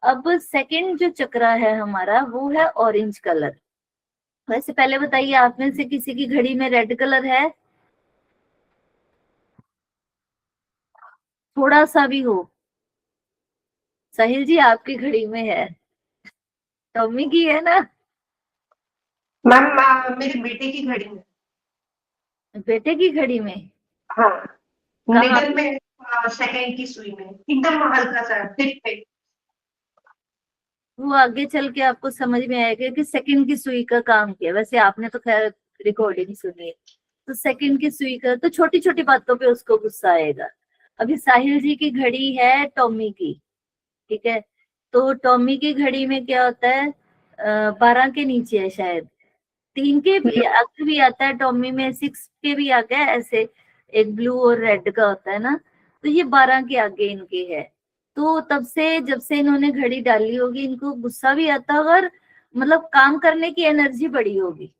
अब सेकंड जो चक्रा है हमारा वो है ऑरेंज कलर। वैसे पहले बताइए, आप में से किसी की घड़ी में रेड कलर है? थोड़ा सा भी हो? साहिल जी आपकी घड़ी में है, टॉमी की है ना? मैम मेरे बेटे की घड़ी में। बेटे की घड़ी में? हाँ, कहाँ मिडल पे? में, सेकंड की सुई में, एकदम हल्का सा टिप पे। वो आगे चल के आपको समझ में आएगा कि सेकंड की सुई का काम क्या है। वैसे आपने तो खैर रिकॉर्डिंग सुनी है, तो सेकंड की सुई का तो छोटी छोटी बातों पे उसको गुस्सा आएगा। अभी साहिल जी की घड़ी है टॉमी की, ठीक है? तो टॉमी की घड़ी में क्या होता है, 12 के नीचे है शायद, 3 के भी आगे भी आता है टॉमी में, 6 के भी आगे है ऐसे, एक ब्लू और रेड का होता है ना। तो ये 12 के आगे इनके है। तो तब से जब से इन्होंने घड़ी डाली होगी, इनको गुस्सा भी आता होगा और मतलब काम करने की एनर्जी बढ़ी होगी।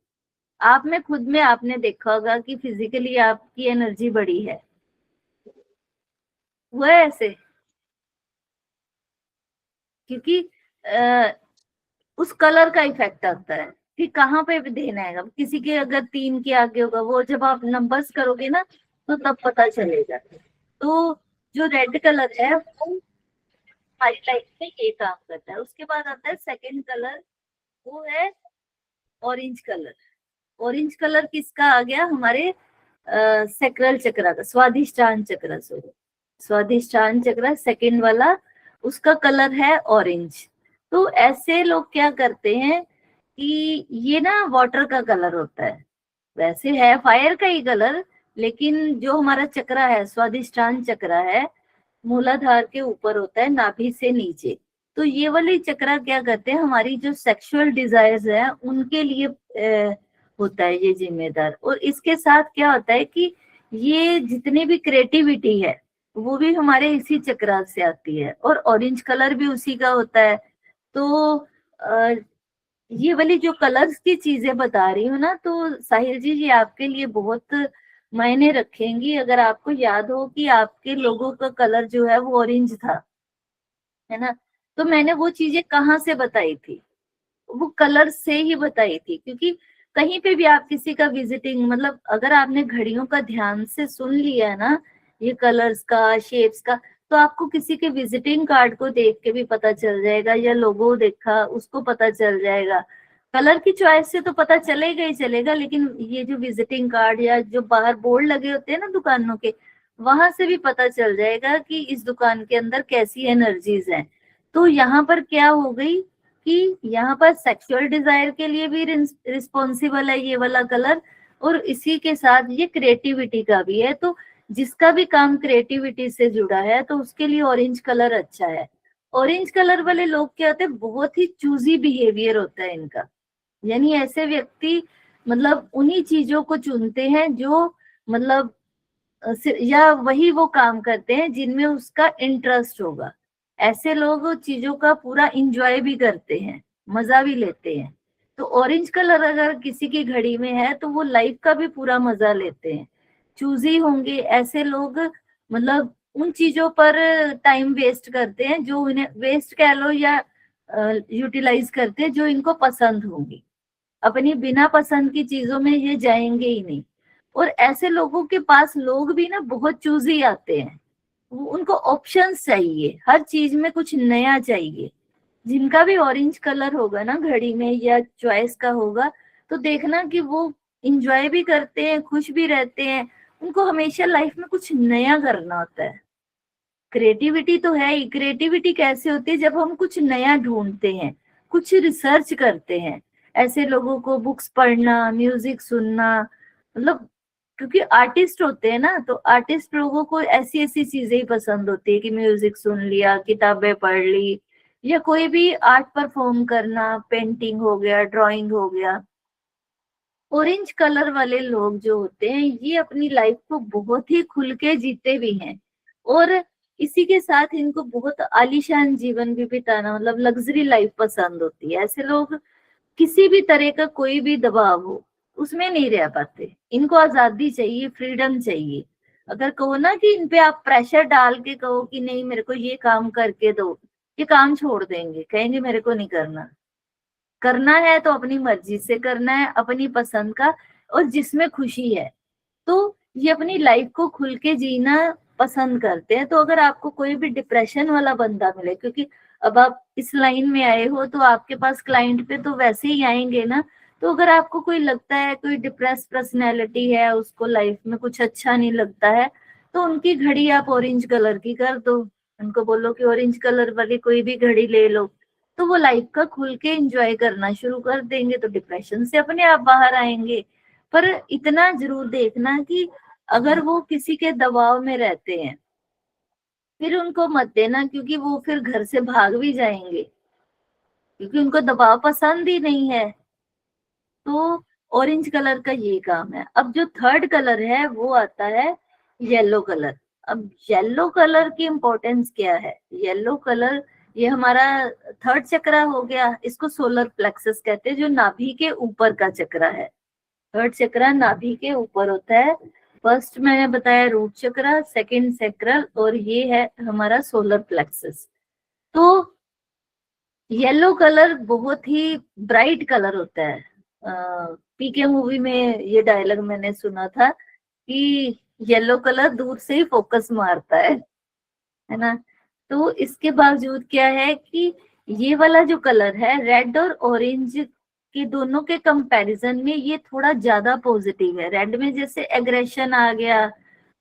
आप में खुद में आपने देखा होगा कि फिजिकली आपकी एनर्जी बढ़ी है, वो है ऐसे। क्योंकि उस कलर का इफेक्ट आता है कि कहाँ पे भी देना है। अब किसी के अगर 3 के आगे होगा, वो जब आप नंबर्स करोगे ना तो तब पता चलेगा। तो जो रेड कलर है वो हमारी लाइफ में ये काम करता है। उसके बाद आता है सेकंड कलर, वो है ऑरेंज कलर। ऑरेंज कलर किसका आ गया, हमारे सेक्रल चक्रा का, स्वादिष्टान चक्र, सॉरी, स्वादिष्टान चक्र सेकंड वाला, उसका कलर है ऑरेंज। तो ऐसे लोग क्या करते हैं कि ये ना वाटर का कलर होता है, वैसे है फायर का ही कलर, लेकिन जो हमारा चक्रा है, स्वादिष्टान चक्रा है, मूलाधार के ऊपर होता है, नाभि से नीचे। तो ये वाली चक्रा क्या करते हैं, हमारी जो सेक्सुअल डिजायर्स है उनके लिए होता है ये जिम्मेदार। और इसके साथ क्या होता है कि ये जितनी भी क्रिएटिविटी है वो भी हमारे इसी चक्रा से आती है, और ऑरेंज कलर भी उसी का होता है। तो अ, ये वाली जो कलर्स की चीजें बता रही हूँ ना, तो साहिल जी ये आपके लिए बहुत मायने रखेंगी अगर आपको याद हो कि आपके लोगों का कलर जो है वो ऑरेंज था, है ना? तो मैंने वो चीजें कहाँ से बताई थी, वो कलर से ही बताई थी। क्योंकि कहीं पे भी आप किसी का विजिटिंग, मतलब अगर आपने घड़ियों का ध्यान से सुन लिया है ना, ये कलर्स का, शेप्स का, तो आपको किसी के विजिटिंग कार्ड को देख के भी पता चल जाएगा, या लोगो देखा उसको पता चल जाएगा। कलर की चॉइस से तो पता चलेगा ही चलेगा, लेकिन ये जो विजिटिंग कार्ड या जो बाहर बोर्ड लगे होते हैं ना दुकानों के, वहां से भी पता चल जाएगा कि इस दुकान के अंदर कैसी एनर्जीज हैं। तो यहाँ पर क्या हो गई कि यहाँ पर सेक्सुअल डिजायर के लिए भी रिस्पॉन्सिबल है ये वाला कलर, और इसी के साथ ये क्रिएटिविटी का भी है। तो जिसका भी काम क्रिएटिविटी से जुड़ा है तो उसके लिए ऑरेंज कलर अच्छा है। ऑरेंज कलर वाले लोग क्या होते हैं, बहुत ही चूजी बिहेवियर होता है इनका। यानी ऐसे व्यक्ति मतलब उन्हीं चीजों को चुनते हैं जो मतलब या वही वो काम करते हैं जिनमें उसका इंटरेस्ट होगा। ऐसे लोग चीजों का पूरा इंजॉय भी करते हैं, मजा भी लेते हैं। तो ऑरेंज कलर अगर किसी की घड़ी में है तो वो लाइफ का भी पूरा मजा लेते हैं। चूजी होंगे ऐसे लोग, मतलब उन चीजों पर टाइम वेस्ट करते हैं जो इन्हें वेस्ट कह लो या यूटिलाइज करते हैं जो इनको पसंद होंगी। अपनी बिना पसंद की चीजों में ये जाएंगे ही नहीं। और ऐसे लोगों के पास लोग भी ना बहुत चूजी आते हैं, उनको ऑप्शंस चाहिए, हर चीज में कुछ नया चाहिए। जिनका भी ऑरेंज कलर होगा ना घड़ी में या चॉइस का होगा, तो देखना कि वो इंजॉय भी करते हैं, खुश भी रहते हैं। उनको हमेशा लाइफ में कुछ नया करना होता है। क्रिएटिविटी तो है ही। क्रिएटिविटी कैसे होती है, जब हम कुछ नया ढूंढते हैं, कुछ रिसर्च करते हैं। ऐसे लोगों को बुक्स पढ़ना, म्यूजिक सुनना, मतलब क्योंकि आर्टिस्ट होते हैं ना, तो आर्टिस्ट लोगों को ऐसी ऐसी चीजें ही पसंद होती है कि म्यूजिक सुन लिया, किताबें पढ़ ली, या कोई भी आर्ट परफॉर्म करना, पेंटिंग हो गया, ड्राइंग हो गया। ऑरेंज कलर वाले लोग जो होते हैं ये अपनी लाइफ को बहुत ही खुल के जीते भी हैं, और इसी के साथ इनको बहुत आलीशान जीवन भी बिताना, मतलब लग्जरी लाइफ पसंद होती है। ऐसे लोग किसी भी तरह का कोई भी दबाव हो उसमें नहीं रह पाते। इनको आजादी चाहिए, फ्रीडम चाहिए। अगर कहो ना कि इन पे आप प्रेशर डाल के कहो कि नहीं मेरे को ये काम करके दो, ये काम छोड़ देंगे, कहेंगे मेरे को नहीं करना। करना है तो अपनी मर्जी से करना है, अपनी पसंद का, और जिसमें खुशी है। तो ये अपनी लाइफ को खुल के जीना पसंद करते हैं। तो अगर आपको कोई भी डिप्रेशन वाला बंदा मिले, क्योंकि अब आप इस लाइन में आए हो तो आपके पास क्लाइंट पे तो वैसे ही आएंगे ना। तो अगर आपको कोई लगता है कोई डिप्रेस पर्सनैलिटी है, उसको लाइफ में कुछ अच्छा नहीं लगता है, तो उनकी घड़ी आप ऑरेंज कलर की कर दो। उनको बोलो कि ऑरेंज कलर वाली कोई भी घड़ी ले लो, तो वो लाइफ का खुल के एंजॉय करना शुरू कर देंगे, तो डिप्रेशन से अपने आप बाहर आएंगे। पर इतना जरूर देखना कि अगर वो किसी के दबाव में रहते हैं, फिर उनको मत देना, क्योंकि वो फिर घर से भाग भी जाएंगे, क्योंकि उनको दबाव पसंद ही नहीं है। तो ऑरेंज कलर का ये काम है। अब जो थर्ड कलर है वो आता है येलो कलर। अब येलो कलर की इंपॉर्टेंस क्या है? येलो कलर ये हमारा थर्ड चक्रा हो गया, इसको सोलर प्लेक्सस कहते हैं, जो नाभि के ऊपर का चक्रा है। थर्ड चक्रा नाभि के ऊपर होता है। फर्स्ट मैंने बताया रूट चक्रा, सेकंड सैक्रल, और ये है हमारा सोलर प्लेक्सस। तो येलो कलर बहुत ही ब्राइट कलर होता है। पीके मूवी में ये डायलॉग मैंने सुना था कि येलो कलर दूर से ही फोकस मारता है ना। तो इसके बावजूद क्या है कि ये वाला जो कलर है रेड और ऑरेंज के दोनों के कंपैरिजन में ये थोड़ा ज्यादा पॉजिटिव है। रेड में जैसे एग्रेशन आ गया,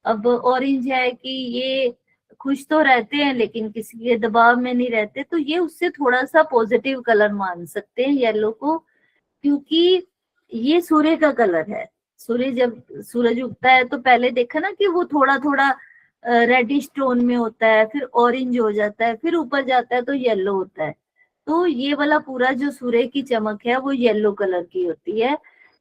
अब ऑरेंज है कि ये खुश तो रहते हैं लेकिन किसी के दबाव में नहीं रहते, तो ये उससे थोड़ा सा पॉजिटिव कलर मान सकते हैं येलो को, क्योंकि ये सूर्य का कलर है। सूर्य जब सूरज उगता है तो पहले देखा ना कि वो थोड़ा थोड़ा रेडिश टोन में होता है, फिर ऑरेंज हो जाता है, फिर ऊपर जाता है तो येलो होता है। तो ये वाला पूरा जो सूर्य की चमक है वो येलो कलर की होती है।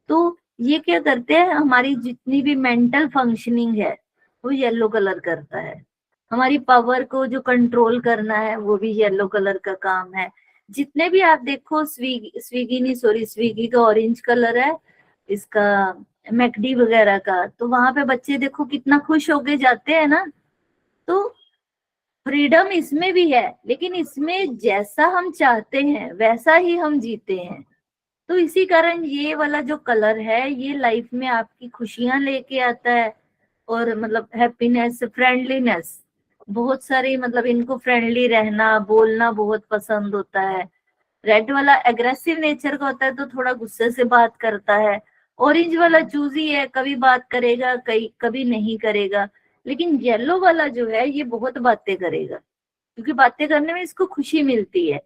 तो ये क्या करते हैं, हमारी जितनी भी मेंटल फंक्शनिंग है वो येलो कलर करता है। हमारी पावर को जो कंट्रोल करना है वो भी येलो कलर का काम है। जितने भी आप देखो, स्विगी नहीं, सॉरी, स्विगी का ऑरेंज कलर है, इसका मैकडी वगैरह का, तो वहां पे बच्चे देखो कितना खुश होके जाते हैं ना। तो फ्रीडम इसमें भी है, लेकिन इसमें जैसा हम चाहते हैं वैसा ही हम जीते हैं। तो इसी कारण ये वाला जो कलर है ये लाइफ में आपकी खुशियां लेके आता है, और मतलब हैप्पीनेस, फ्रेंडलीनेस, बहुत सारी, मतलब इनको फ्रेंडली रहना, बोलना बहुत पसंद होता है। रेड वाला एग्रेसिव नेचर का होता है तो थोड़ा गुस्से से बात करता है। ऑरेंज वाला चूजी है, कभी बात करेगा, कई कभी नहीं करेगा। लेकिन येलो वाला जो है ये बहुत बातें करेगा, क्योंकि बातें करने में इसको खुशी मिलती है,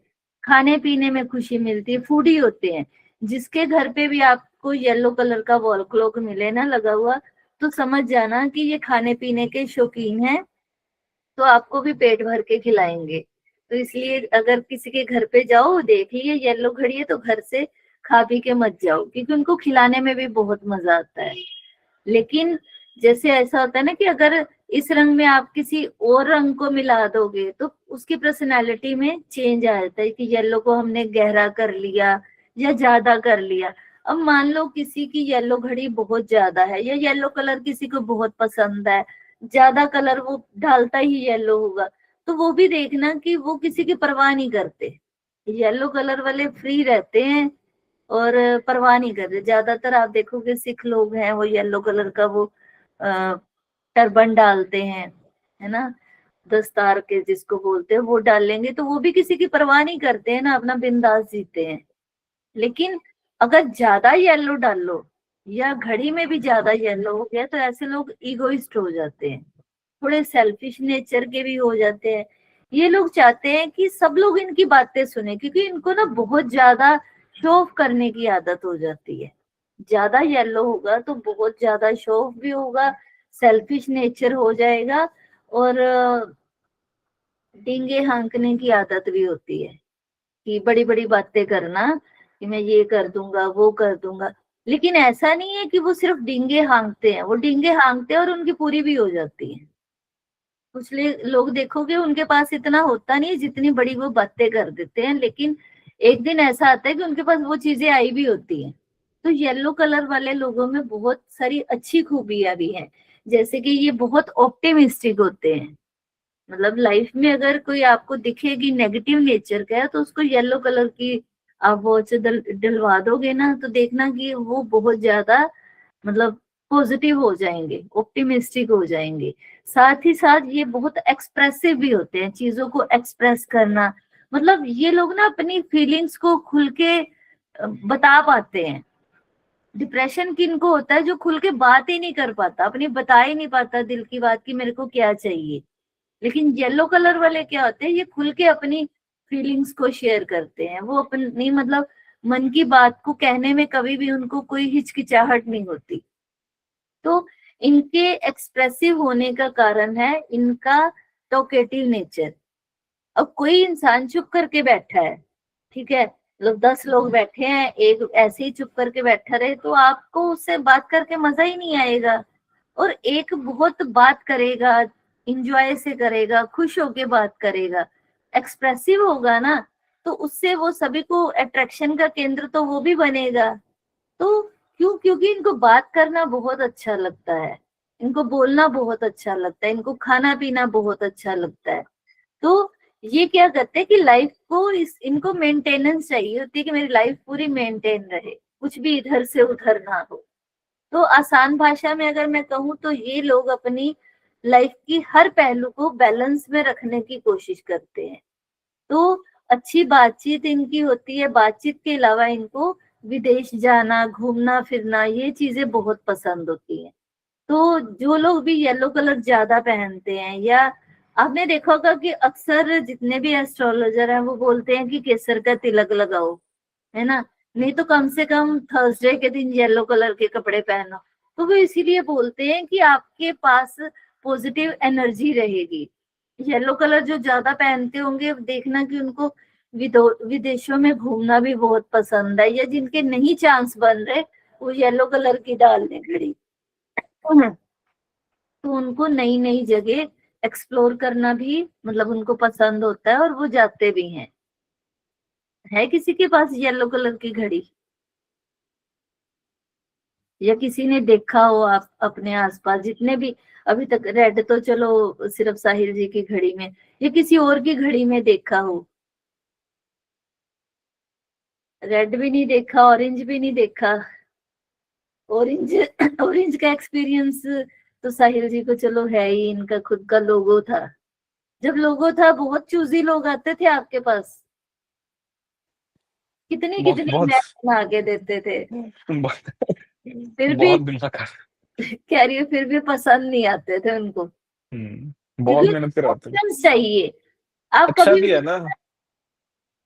खाने पीने में खुशी मिलती है, फूडी होते हैं। जिसके घर पे भी आपको येलो कलर का वॉल क्लॉक मिले ना लगा हुआ, तो समझ जाना कि ये खाने पीने के शौकीन है, तो आपको भी पेट भर के खिलाएंगे। तो इसलिए अगर किसी के घर पे जाओ, देख लिए येलो घड़ी है तो घर से खा पी के मत जाओ, क्योंकि उनको खिलाने में भी बहुत मजा आता है। लेकिन जैसे ऐसा होता है ना कि अगर इस रंग में आप किसी और रंग को मिला दोगे तो उसकी पर्सनालिटी में चेंज आ जाता है, कि येलो को हमने गहरा कर लिया या ज्यादा कर लिया। अब मान लो किसी की येलो घड़ी बहुत ज्यादा है, या येलो कलर किसी को बहुत पसंद है, ज्यादा कलर वो डालता ही येलो होगा, तो वो भी देखना कि वो किसी की परवाह नहीं करते। येलो कलर वाले फ्री रहते हैं और परवाह नहीं करते। ज्यादातर आप देखोगे सिख लोग हैं वो येलो कलर का वो टर्बन डालते हैं, है ना, दस्तार के जिसको बोलते हैं वो डालेंगे, तो वो भी किसी की परवाह नहीं करते हैं ना, अपना बिंदास जीते हैं। लेकिन अगर ज्यादा येलो डाल लो या घड़ी में भी ज्यादा येलो हो गया तो ऐसे लोग ईगोइस्ट हो जाते हैं, थोड़े सेल्फिश नेचर के भी हो जाते हैं। ये लोग चाहते हैं कि सब लोग इनकी बातें सुने, क्योंकि इनको ना बहुत ज्यादा शो ऑफ करने की आदत हो जाती है। ज्यादा येलो होगा तो बहुत ज्यादा शो ऑफ भी होगा, सेल्फिश नेचर हो जाएगा, और डींगे हाँकने की आदत भी होती है, कि बड़ी बड़ी बातें करना कि मैं ये कर दूंगा वो कर दूंगा। लेकिन ऐसा नहीं है कि वो सिर्फ डींगे हाँकते हैं, वो डींगे हाँकते हैं और उनकी पूरी भी हो जाती है। कुछ लोग देखोगे उनके पास इतना होता नहीं है जितनी बड़ी वो बातें कर देते हैं, लेकिन एक दिन ऐसा आता है कि उनके पास वो चीजें आई भी होती हैं। तो येलो कलर वाले लोगों में बहुत सारी अच्छी खूबियां भी हैं, जैसे कि ये बहुत ऑप्टिमिस्टिक होते हैं, मतलब लाइफ में अगर कोई आपको दिखेगी नेगेटिव नेचर का है तो उसको येलो कलर की आप वॉच डलवा दोगे ना, तो देखना कि वो बहुत ज्यादा मतलब पॉजिटिव हो जाएंगे, ऑप्टिमिस्टिक हो जाएंगे। साथ ही साथ ये बहुत एक्सप्रेसिव भी होते हैं, चीजों को एक्सप्रेस करना, मतलब ये लोग ना अपनी फीलिंग्स को खुल के बता पाते हैं। डिप्रेशन किनको होता है, जो खुल के बात ही नहीं कर पाता, अपनी बता ही नहीं पाता दिल की बात कि मेरे को क्या चाहिए। लेकिन येलो कलर वाले क्या होते हैं, ये खुल के अपनी फीलिंग्स को शेयर करते हैं, वो अपनी मतलब मन की बात को कहने में कभी भी उनको कोई हिचकिचाहट नहीं होती। तो इनके एक्सप्रेसिव होने का कारण है इनका टॉकेटिव नेचर। अब कोई इंसान चुप करके बैठा है, ठीक है, मतलब 10 लोग बैठे हैं, एक ऐसे ही चुप करके बैठा रहे तो आपको उससे बात करके मजा ही नहीं आएगा। और एक बहुत बात करेगा, इंजॉय से करेगा, खुश होके बात करेगा, एक्सप्रेसिव होगा ना, तो उससे वो सभी को अट्रैक्शन का केंद्र तो वो भी बनेगा। तो क्योंकि इनको बात करना बहुत अच्छा लगता है, इनको बोलना बहुत अच्छा लगता है, इनको खाना पीना बहुत अच्छा लगता है। तो ये क्या करते हैं कि लाइफ को इनको मेंटेनेंस चाहिए होती है कि मेरी लाइफ पूरी मेंटेन रहे, कुछ भी इधर से उधर ना हो। तो आसान भाषा में अगर मैं कहूँ तो ये लोग अपनी लाइफ की हर पहलू को बैलेंस में रखने की कोशिश करते हैं। तो अच्छी बातचीत इनकी होती है, बातचीत के अलावा इनको विदेश जाना, घूमना फिरना, ये चीजें बहुत पसंद होती हैं। तो जो लोग भी येलो कलर ज्यादा पहनते हैं, या आपने देखा होगा कि अक्सर जितने भी एस्ट्रोलॉजर हैं वो बोलते हैं कि केसर का तिलक लगाओ, है ना, नहीं तो कम से कम थर्सडे के दिन येलो कलर के कपड़े पहनो। तो वो इसीलिए बोलते हैं कि आपके पास पॉजिटिव एनर्जी रहेगी। येलो कलर जो ज्यादा पहनते होंगे देखना कि उनको विदेशों में घूमना भी बहुत पसंद है, या जिनके नहीं चांस बन रहे वो येलो कलर की डाल दें घड़ी, तो उनको नई नई जगह एक्सप्लोर करना भी मतलब उनको पसंद होता है और वो जाते भी हैं। है किसी के पास येलो कलर की घड़ी, या किसी ने देखा हो आप अपने आसपास जितने भी अभी तक? रेड तो चलो सिर्फ साहिल जी की घड़ी में, या किसी और की घड़ी में देखा हो? रेड भी नहीं देखा, ऑरेंज भी नहीं देखा। ऑरेंज ऑरेंज का एक्सपीरियंस तो साहिल जी को चलो है ही, इनका खुद का लोगो था। जब लोगो था बहुत चूजी लोग आते थे आपके पास, कितनी बहुत कितनी बहुत मैच बना के देते थे, बहुत फिर भी बहुत दिमाग खा। कह रही हूँ फिर भी पसंद नहीं आते थे उनको, बहुत क्योंकि मेहनत कराते हैं। ऑप्शंस चाहिए। आप अच्छा कभी भी भी, है ना।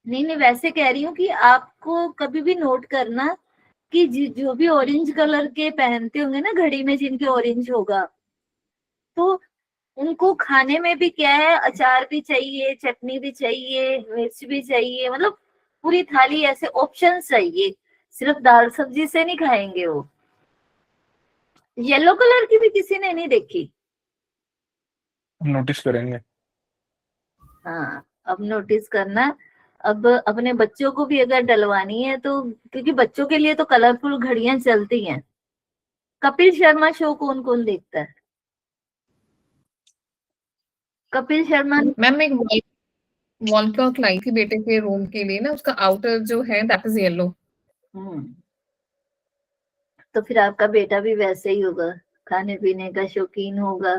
नहीं नहीं वैसे कह रही हूँ कि आपको कभी भी नोट करना कि जो भी ऑरेंज कलर के पहनते होंगे ना घड़ी में, जिनके ऑरेंज होगा, तो उनको खाने में भी क्या है, अचार भी चाहिए, चटनी भी चाहिए, मिर्च भी चाहिए, मतलब पूरी थाली ऐसे ऑप्शंस चाहिए, सिर्फ दाल सब्जी से नहीं खाएंगे वो। येलो कलर की भी किसी ने नहीं देखी? नोटिस करेंगे। हाँ, अब नोटिस करना। अब अपने बच्चों को भी अगर डलवानी है तो, क्योंकि बच्चों के लिए तो कलरफुल घड़ियां चलती हैं। कपिल शर्मा शो कौन कौन देखता है? कपिल शर्मा। मैम एक वॉल क्लॉक लाई थी बेटे के रूम के लिए ना, उसका आउटर जो है दैट इज येलो। तो फिर आपका बेटा भी वैसे ही होगा, खाने पीने का शौकीन होगा,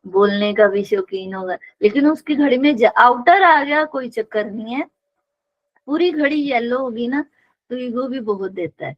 बोलने का भी शौकीन होगा। लेकिन उसकी घड़ी में आउटर आ गया कोई चक्कर नहीं है, पूरी घड़ी येलो होगी ना तो ईगो भी बहुत देता है।